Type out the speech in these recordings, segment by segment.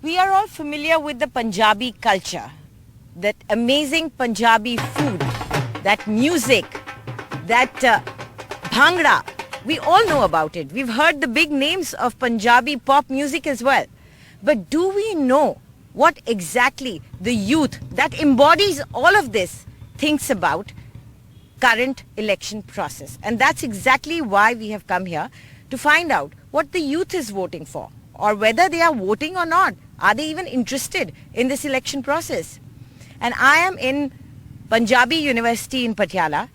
We are all familiar with the Punjabi culture, that amazing Punjabi food, that music, that bhangra. We all know about it. We've heard the big names of Punjabi pop music as well. But do we know what exactly the youth that embodies all of this thinks about current election process? And that's exactly why we have come here, to find out what the youth is voting for, or whether they are voting or not. Are they even interested in this election process? And I am in Punjabi University in Patiala,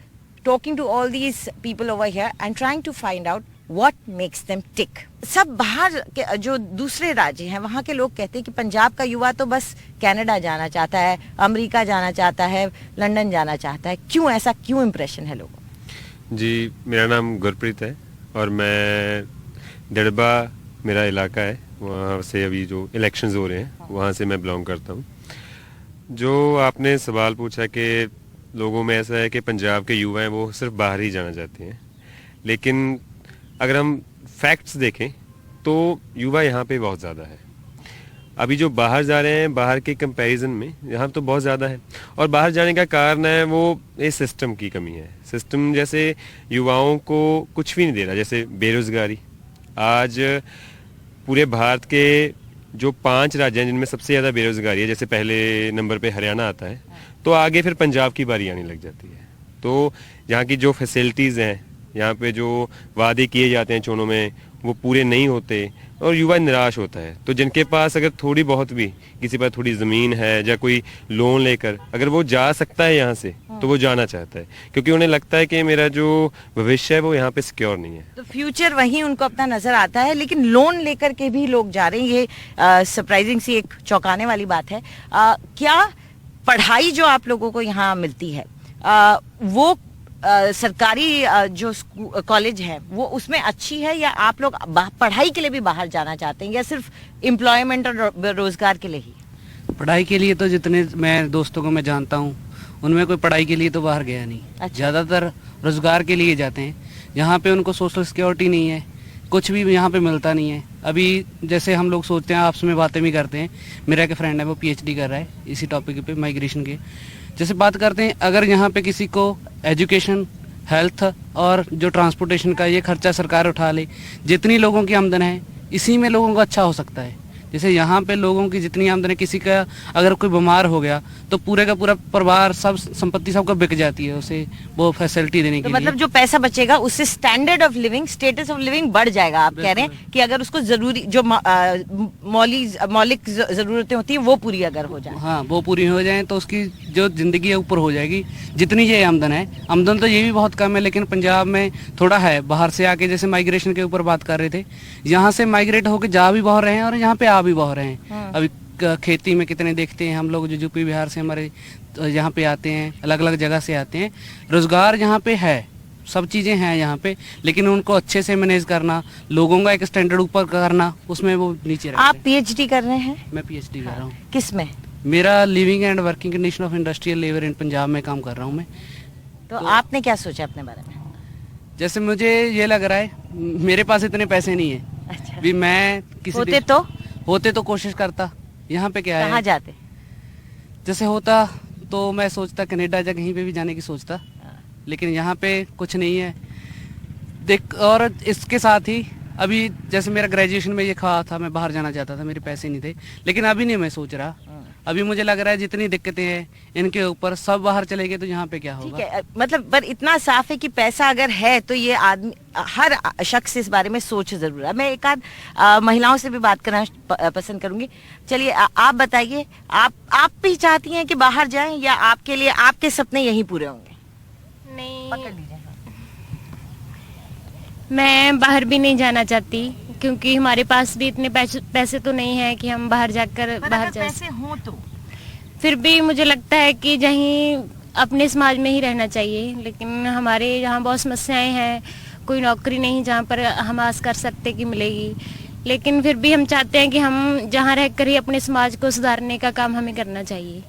talking to all these people over here and trying to find out what makes them tick. सब बाहर के जो दूसरे राज्य हैं वहाँ के लोग कहते हैं कि पंजाब का युवा तो बस कनाडा जाना चाहता है, अमेरिका जाना चाहता है, लंदन जाना चाहता है. क्यों ऐसा, क्यों इम्प्रेशन है लोगों? जी, मेरा नाम गुरप्रीत है और मैं दड़बा मेरा इलाका है, वहाँ से अभी जो इलेक्शंस हो रहे हैं वहाँ से मैं बिलोंग करता हूँ. जो आपने सवाल पूछा कि लोगों में ऐसा है कि पंजाब के युवा हैं वो सिर्फ बाहर ही जाना चाहते हैं, लेकिन अगर हम फैक्ट्स देखें तो युवा यहाँ पे बहुत ज़्यादा है. अभी जो बाहर जा रहे हैं, बाहर के कंपैरिजन में यहाँ तो बहुत ज़्यादा है. और बाहर जाने का कारण है वो इस सिस्टम की कमी है. सिस्टम जैसे युवाओं को कुछ भी नहीं दे रहा. जैसे बेरोज़गारी, आज पूरे भारत के जो 5 राज्य हैं जिनमें सबसे ज़्यादा बेरोज़गारी है, जैसे पहले नंबर पे हरियाणा आता है, तो आगे फिर पंजाब की बारी आने लग जाती है. तो यहाँ की जो फैसिलिटीज़ हैं, यहाँ पे जो वादे किए जाते हैं चुनाव में, वो पूरे नहीं होते और युवा निराश होता है. तो जिनके पास अगर थोड़ी बहुत भी, किसी पर थोड़ी ज़मीन है या कोई लोन लेकर अगर वो जा सकता है यहाँ से, तो वो जाना चाहता है, क्योंकि उन्हें लगता है कि मेरा जो भविष्य है वो यहाँ पे सिक्योर नहीं है. तो फ्यूचर वहीं उनको अपना नजर आता है, लेकिन लोन लेकर के भी लोग जा रहे हैं. ये सरप्राइजिंग सी एक चौंकाने वाली बात है. क्या पढ़ाई जो आप लोगों को यहाँ मिलती है वो सरकारी जो कॉलेज है वो उसमें अच्छी है, या आप लोग पढ़ाई के लिए भी बाहर जाना चाहते हैं, या सिर्फ एम्प्लॉयमेंट और रोजगार के लिए ही? पढ़ाई के लिए तो जितने मैं दोस्तों को मैं जानता हूँ उनमें कोई पढ़ाई के लिए तो बाहर गया नहीं. अच्छा. ज़्यादातर रोजगार के लिए जाते हैं. यहाँ पे उनको सोशल सिक्योरिटी नहीं है, कुछ भी यहाँ पे मिलता नहीं है. अभी जैसे हम लोग सोचते हैं, आपस में बातें भी करते हैं. मेरा एक फ्रेंड है वो PhD कर रहा है इसी टॉपिक पे, माइग्रेशन के. जैसे बात करते हैं, अगर यहाँ पे किसी को एजुकेशन, हेल्थ और जो ट्रांसपोर्टेशन का ये खर्चा सरकार उठा ले, जितनी लोगों की आमदन है इसी में लोगों का अच्छा हो सकता है. जैसे यहाँ पे लोगों की जितनी आमदन है, किसी का अगर कोई बीमार हो गया तो पूरे का पूरा परिवार, सब संपत्ति सबको बिक जाती है उसे वो फैसिलिटी देने के लिए. मतलब जो पैसा बचेगा उससे standard of living, status of living बढ़ जाएगा. आप कह रहे हैं कि अगर उसको जरूरी जो मौलिक जरूरतें होती है वो पूरी अगर हो जाए, हाँ वो पूरी हो जाए, तो उसकी जो जिंदगी है ऊपर हो जाएगी. जितनी ये आमदन है, आमदन तो ये भी बहुत कम है, लेकिन पंजाब में थोड़ा है. बाहर से आके, जैसे माइग्रेशन के ऊपर बात कर रहे थे, यहाँ से माइग्रेट होकर जा भी बहुत रहे हैं और यहाँ पे आ भी बहुत रहे हैं. अभी खेती में कितने देखते हैं हम लोग, जो यूपी बिहार से हमारे यहाँ पे आते हैं, अलग अलग जगह से आते हैं. रोजगार यहाँ पे है, सब चीजें हैं यहाँ पे, लेकिन उनको अच्छे से मैनेज करना, लोगों का एक स्टैंडर्ड ऊपर करना, उसमें वो नीचे रहते हैं. आप PhD कर रहे हैं? मैं PhD कर रहा हूँ. किस में? मेरा living and working condition of industrial labour in Punjab में काम कर रहा हूँ मैं. तो आपने क्या सोचा अपने बारे में? जैसे मुझे ये लग रहा है, मेरे पास इतने पैसे नहीं है. अच्छा. भी मैं किसी होते तो कोशिश करता. यहाँ पे क्या है, कहाँ जाते? जैसे होता तो मैं सोचता कनाडा या कहीं पे भी जाने की सोचता, लेकिन यहाँ पे कुछ नहीं है. देख, और इसके साथ ही अभी जैसे मेरा ग्रेजुएशन में ये ख्वाब था, मैं बाहर जाना चाहता था, मेरे पैसे नहीं थे, लेकिन अभी नहीं मैं सोच रहा. अभी मुझे लग रहा है जितनी दिक्कतें हैं इनके ऊपर, सब बाहर चले गए तो यहाँ पे क्या होगा. ठीक है, मतलब पर इतना साफ है कि पैसा अगर है तो ये आदमी, हर शख्स इस बारे में सोच जरूर है. मैं एक आध महिलाओं से भी बात करना पसंद करूंगी. चलिए आप बताइए, आप भी चाहती हैं कि बाहर जाएं, या आपके लिए आपके सपने यही पूरे होंगे? नहीं, पकड़ लीजिए. मैं बाहर भी नहीं जाना चाहती, क्योंकि हमारे पास भी इतने पैसे तो नहीं है कि हम बाहर जाकर बाहर जा. पैसे हों तो फिर भी मुझे लगता है कि जहीं अपने समाज में ही रहना चाहिए. लेकिन हमारे यहाँ बहुत समस्याएं हैं, कोई नौकरी नहीं जहाँ पर हम आस कर सकते कि मिलेगी. लेकिन फिर भी हम चाहते हैं कि हम जहाँ रहकर ही अपने समाज को सुधारने का काम हमें करना चाहिए.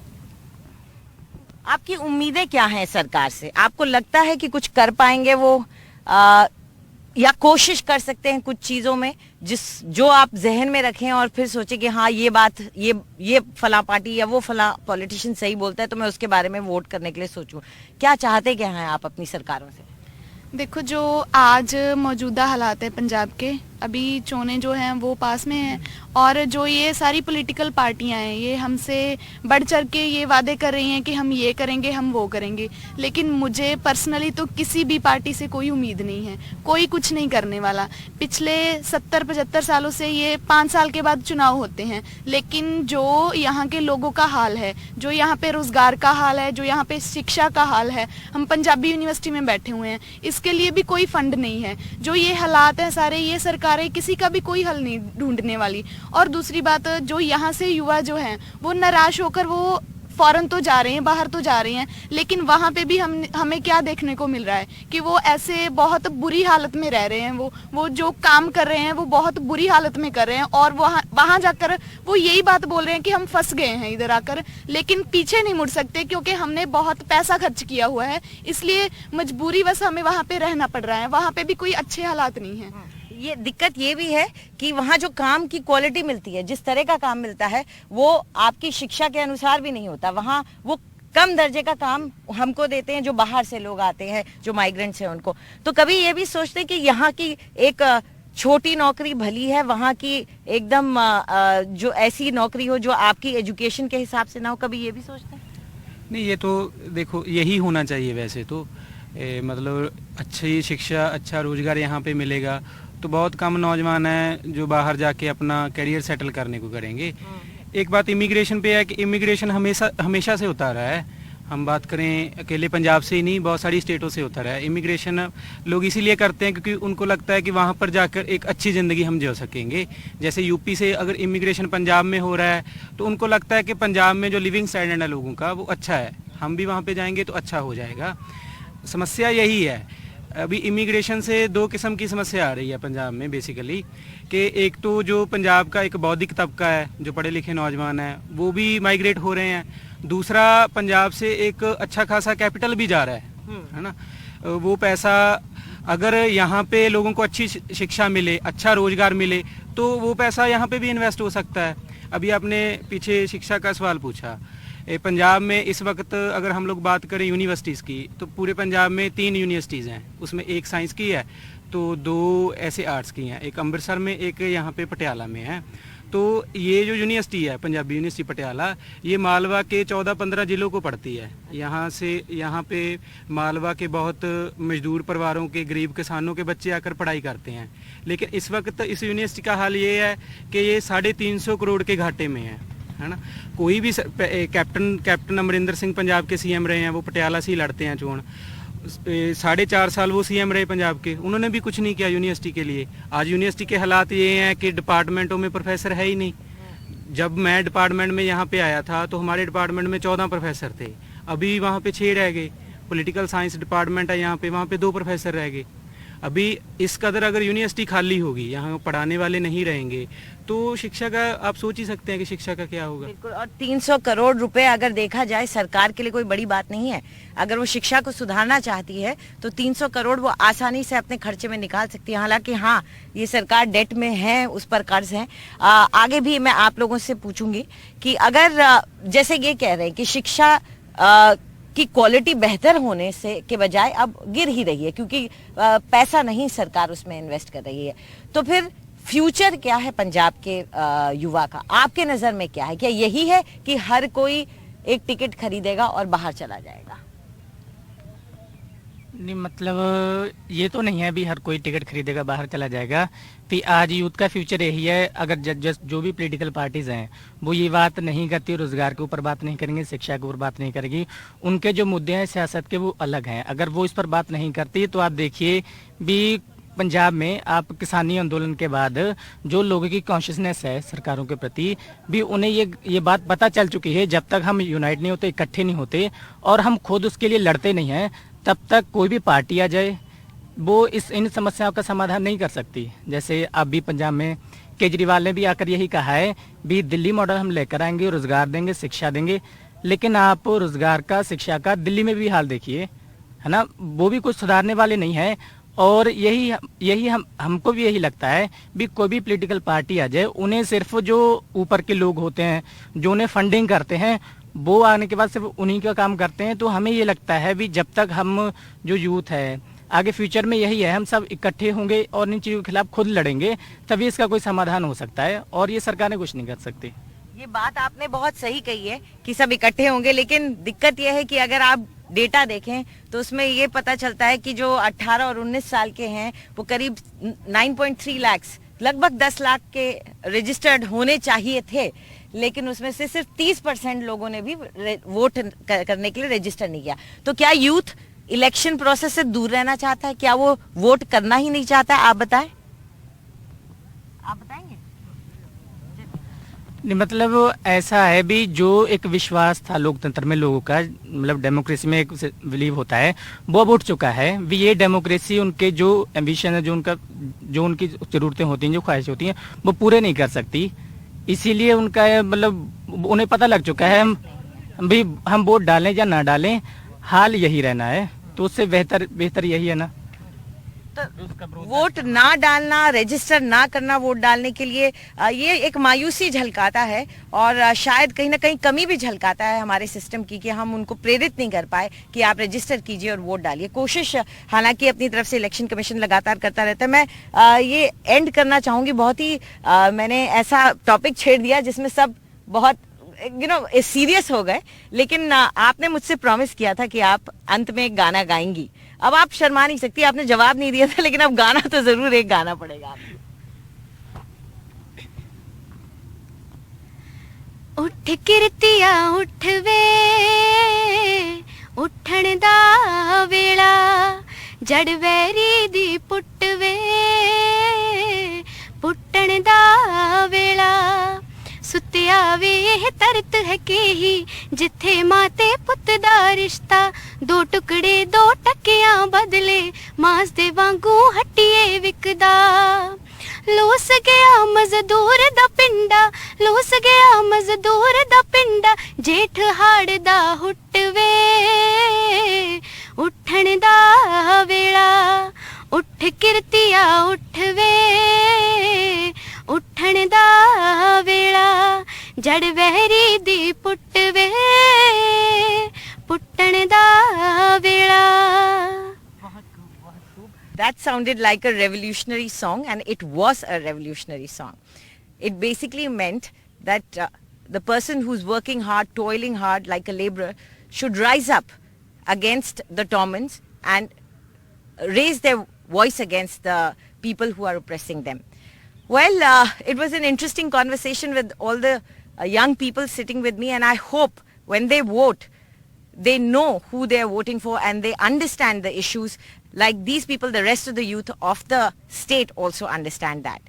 आपकी उम्मीदें क्या हैं सरकार से? आपको लगता है कि कुछ कर पाएंगे वो या कोशिश कर सकते हैं कुछ चीजों में जो आप जहन में रखें और फिर सोचे कि हाँ ये बात ये फला पार्टी या वो फला पॉलिटिशियन सही बोलता है तो मैं उसके बारे में वोट करने के लिए सोचूं? क्या चाहते क्या हैं आप अपनी सरकारों से? देखो, जो आज मौजूदा हालात है पंजाब के, अभी चुनाव जो हैं वो पास में हैं और जो ये सारी पॉलिटिकल पार्टियां हैं ये हमसे बढ़ चढ़ के ये वादे कर रही हैं कि हम ये करेंगे, हम वो करेंगे, लेकिन मुझे पर्सनली तो किसी भी पार्टी से कोई उम्मीद नहीं है। कोई कुछ नहीं करने वाला। पिछले 70-75 सालों से ये 5 साल के बाद चुनाव होते हैं, लेकिन जो यहाँ के लोगों का हाल है, जो यहाँ पे रोजगार का हाल है, जो यहाँ पे शिक्षा का हाल है, हम पंजाबी यूनिवर्सिटी में बैठे हुए हैं, इसके लिए भी कोई फंड नहीं है। जो ये हालात हैं सारे, ये सरकारें किसी का भी कोई हल नहीं ढूंढने वाली। और दूसरी बात, जो यहाँ से युवा जो हैं वो निराश होकर वो फॉरेन तो जा रहे हैं, बाहर तो जा रहे हैं, लेकिन वहाँ पे भी हमें क्या देखने को मिल रहा है कि वो ऐसे बहुत बुरी हालत में रह रहे हैं। वो जो काम कर रहे हैं वो बहुत बुरी हालत में कर रहे हैं और वहाँ जाकर वो यही बात बोल रहे हैं कि हम फंस गए हैं इधर आकर, लेकिन पीछे नहीं मुड़ सकते क्योंकि हमने बहुत पैसा खर्च किया हुआ है, इसलिए मजबूरी बस हमें वहाँ पे रहना पड़ रहा है। वहाँ पे भी कोई अच्छे हालात नहीं है। ये दिक्कत ये भी है कि वहाँ जो काम की क्वालिटी मिलती है, जिस तरह का काम मिलता है, वो आपकी शिक्षा के अनुसार भी नहीं होता। वहाँ वो कम दर्जे का काम हमको देते हैं जो बाहर से लोग आते हैं, जो माइग्रेंट्स हैं उनको। तो कभी ये भी सोचते हैं कि यहाँ की एक छोटी नौकरी भली है, वहाँ की एकदम जो ऐसी नौकरी हो जो आपकी एजुकेशन के हिसाब से ना हो, कभी ये भी सोचते हैं? नहीं, ये तो देखो यही होना चाहिए वैसे तो। मतलब अच्छी शिक्षा, अच्छा रोजगार यहाँ पे मिलेगा तो बहुत कम नौजवान हैं जो बाहर जाके अपना करियर सेटल करने को करेंगे। एक बात इमिग्रेशन पे है कि इमिग्रेशन हमेशा से होता रहा है। हम बात करें अकेले पंजाब से ही नहीं, बहुत सारी स्टेटों से होता रहा है। इमिग्रेशन लोग इसीलिए करते हैं क्योंकि उनको लगता है कि वहाँ पर जाकर एक अच्छी ज़िंदगी हम जी सकेंगे। जैसे यूपी से अगर इमिग्रेशन पंजाब में हो रहा है तो उनको लगता है कि पंजाब में जो लिविंग स्टैंडर्ड है लोगों का वो अच्छा है, हम भी वहाँ पर जाएंगे तो अच्छा हो जाएगा। समस्या यही है। अभी इमिग्रेशन से दो किस्म की समस्या आ रही है पंजाब में बेसिकली, कि एक तो जो पंजाब का एक बौद्धिक तबका है, जो पढ़े लिखे नौजवान हैं, वो भी माइग्रेट हो रहे हैं। दूसरा, पंजाब से एक अच्छा खासा कैपिटल भी जा रहा है ना। वो पैसा अगर यहाँ पे लोगों को अच्छी शिक्षा मिले, अच्छा रोजगार मिले, तो वो पैसा यहाँ पे भी इन्वेस्ट हो सकता है। अभी आपने पीछे शिक्षा का सवाल पूछा। पंजाब में इस वक्त अगर हम लोग बात करें यूनिवर्सिटीज़ की, तो पूरे पंजाब में 3 यूनिवर्सिटीज़ हैं। उसमें एक साइंस की है तो 2 ऐसे आर्ट्स की हैं, एक अमृतसर में, एक यहाँ पे पटियाला में है। तो ये जो यूनिवर्सिटी है पंजाबी यूनिवर्सिटी पटियाला, ये मालवा के 14-15 ज़िलों को पढ़ती है। यहाँ पे मालवा के बहुत मजदूर परिवारों के, गरीब किसानों के बच्चे आकर पढ़ाई करते हैं। लेकिन इस वक्त इस यूनिवर्सिटी का हाल ये है कि ये 350 करोड़ के घाटे में है ना। कोई भी कैप्टन अमरिंदर सिंह पंजाब के सीएम रहे हैं, वो पटियाला से ही लड़ते हैं चुनाव। 4.5 साल वो सीएम रहे पंजाब के, उन्होंने भी कुछ नहीं किया यूनिवर्सिटी के लिए। आज यूनिवर्सिटी के हालात ये हैं कि डिपार्टमेंटों में प्रोफेसर है ही नहीं। जब मैं डिपार्टमेंट में यहाँ पे आया था तो हमारे डिपार्टमेंट में 14 प्रोफेसर थे, अभी वहाँ पे 6 रह गए। पॉलिटिकल साइंस डिपार्टमेंट है यहाँ पे, वहाँ पे 2 प्रोफेसर रह गए। अभी इस कदर अगर यूनिवर्सिटी खाली होगी, यहाँ पढ़ाने वाले नहीं रहेंगे, तो शिक्षा का आप सोच ही सकते हैं कि शिक्षा का क्या होगा। बिल्कुल। और 300 करोड़ रुपए अगर देखा जाए सरकार के लिए कोई बड़ी बात नहीं है। अगर वो शिक्षा को सुधारना चाहती है तो 300 करोड़ वो आसानी से अपने खर्चे में निकाल सकती है। हालांकि हाँ, ये सरकार डेट में है, उस पर कर्ज है। आगे भी मैं आप लोगों से पूछूंगी कि अगर जैसे ये कह रहे हैं कि शिक्षा की क्वालिटी बेहतर होने से के बजाय अब गिर ही रही है क्योंकि पैसा नहीं सरकार उसमें इन्वेस्ट कर रही है, तो फिर फ्यूचर क्या है पंजाब के युवा का? आपके नजर में क्या है? क्या यही है कि हर कोई एक टिकट खरीदेगा और बाहर चला जाएगा? नहीं, मतलब ये तो नहीं है भी हर कोई टिकट खरीदेगा बाहर चला जाएगा। तो आज यूथ का फ्यूचर यही है। अगर जो भी पॉलिटिकल पार्टीज हैं वो ये बात नहीं करती, रोजगार के ऊपर बात नहीं करेंगे, शिक्षा के ऊपर बात नहीं करेगी, उनके जो मुद्दे हैं सियासत के वो अलग हैं। अगर वो इस पर बात नहीं करती तो आप देखिए भी पंजाब में आप किसानी आंदोलन के बाद जो लोगों की कॉन्शियसनेस है सरकारों के प्रति भी, उन्हें ये बात पता चल चुकी है, जब तक हम यूनाइट नहीं होते, इकट्ठे नहीं होते और हम खुद उसके लिए लड़ते नहीं हैं, तब तक कोई भी पार्टी आ जाए वो इन समस्याओं का समाधान नहीं कर सकती। जैसे अब भी पंजाब में केजरीवाल ने भी आकर यही कहा है भी दिल्ली मॉडल हम लेकर आएंगे, रोजगार देंगे, शिक्षा देंगे, लेकिन आप रोजगार का, शिक्षा का दिल्ली में भी हाल देखिए, है ना। वो भी कुछ सुधारने वाले नहीं है। और यही हमको भी यही लगता है भी कोई भी पॉलिटिकल पार्टी आ जाए, उन्हें सिर्फ जो ऊपर के लोग होते हैं जो उन्हें फंडिंग करते हैं वो आने के बाद सिर्फ उन्हीं का काम करते हैं। तो हमें ये लगता है भी जब तक हम जो यूथ है आगे फ्यूचर में यही है, हम सब इकट्ठे होंगे और इन चीजों के खिलाफ खुद लड़ेंगे, तभी इसका कोई समाधान हो सकता है और ये सरकारें कुछ नहीं कर सकती। ये बात आपने बहुत सही कही है कि सब इकट्ठे होंगे, लेकिन दिक्कत यह है कि अगर आप डेटा देखें तो उसमें ये पता चलता है कि जो 18 और 19 साल के हैं वो करीब 9.3 लाख, लगभग 10 लाख के रजिस्टर्ड होने चाहिए थे, लेकिन उसमें से सिर्फ 30% लोगों ने भी वोट करने के लिए रजिस्टर नहीं किया। तो क्या यूथ इलेक्शन प्रोसेस से दूर रहना चाहता है? क्या वो वोट करना ही नहीं चाहता? आप बताएं, आप बताएंगे? नहीं, मतलब ऐसा है भी जो एक विश्वास था लोकतंत्र में लोगों का, मतलब डेमोक्रेसी में एक बिलीव होता है, वो अब उठ चुका है। भी ये डेमोक्रेसी उनके जो एम्बिशन है, जो उनकी जरूरतें होती हैं, जो ख्वाहिश होती हैं, वो पूरे नहीं कर सकती। इसीलिए उनका मतलब उन्हें पता लग चुका है भी हम वोट डालें या ना डालें, हाल यही रहना है। तो उससे बेहतर यही है ना, तो वोट ना डालना, रजिस्टर ना करना वोट डालने के लिए, ये एक मायूसी झलकाता है और शायद कहीं ना कहीं कमी भी झलकाता है हमारे सिस्टम की कि हम उनको प्रेरित नहीं कर पाए कि आप रजिस्टर कीजिए और वोट डालिए। कोशिश हालांकि अपनी तरफ से इलेक्शन कमीशन लगातार करता रहता है। मैं ये एंड करना चाहूंगी, बहुत ही मैंने ऐसा टॉपिक छेड़ दिया जिसमें सब बहुत सीरियस हो गए, लेकिन आपने मुझसे प्रॉमिस किया था कि आप अंत में एक गाना गाएंगी। अब आप शर्मा नहीं सकती, आपने जवाब नहीं दिया था, लेकिन अब गाना तो जरूर एक गाना पड़ेगा आपको। उठ किरतिया उठ वे, उठण दा वेला, जड़ वैरी दी पुट वे, पुट्टण दा वेला, सुत्या वे यह तरत है के ही जिथे माते पुत दा रिश्ता, दो टुकड़े दो टकियां बदले मांस दे वांगू हट्टिए विकदा, लोस गया मजदूर दा पिंडा, लोस गया मजदूर दा पिंडा, जेठ हाड़ दा हुट वे, उठण दा वेला, उठ किरतिया उठ वे, उठण दा वेला, जड़ वहरी दी पुट वे, पुट्टण दा वेला। That sounded like a revolutionary song, and it was a revolutionary song. It basically meant that the person who's working hard, toiling hard like a laborer should rise up against the Tomans and raise their voice against the people who are oppressing them. Well, it was an interesting conversation with all the young people sitting with me, and I hope when they vote, they know who they are voting for and they understand the issues like these people, the rest of the youth of the state also understand that.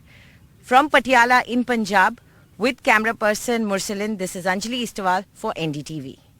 From Patiala in Punjab, with camera person Mursalin, this is Anjali Istwal for NDTV.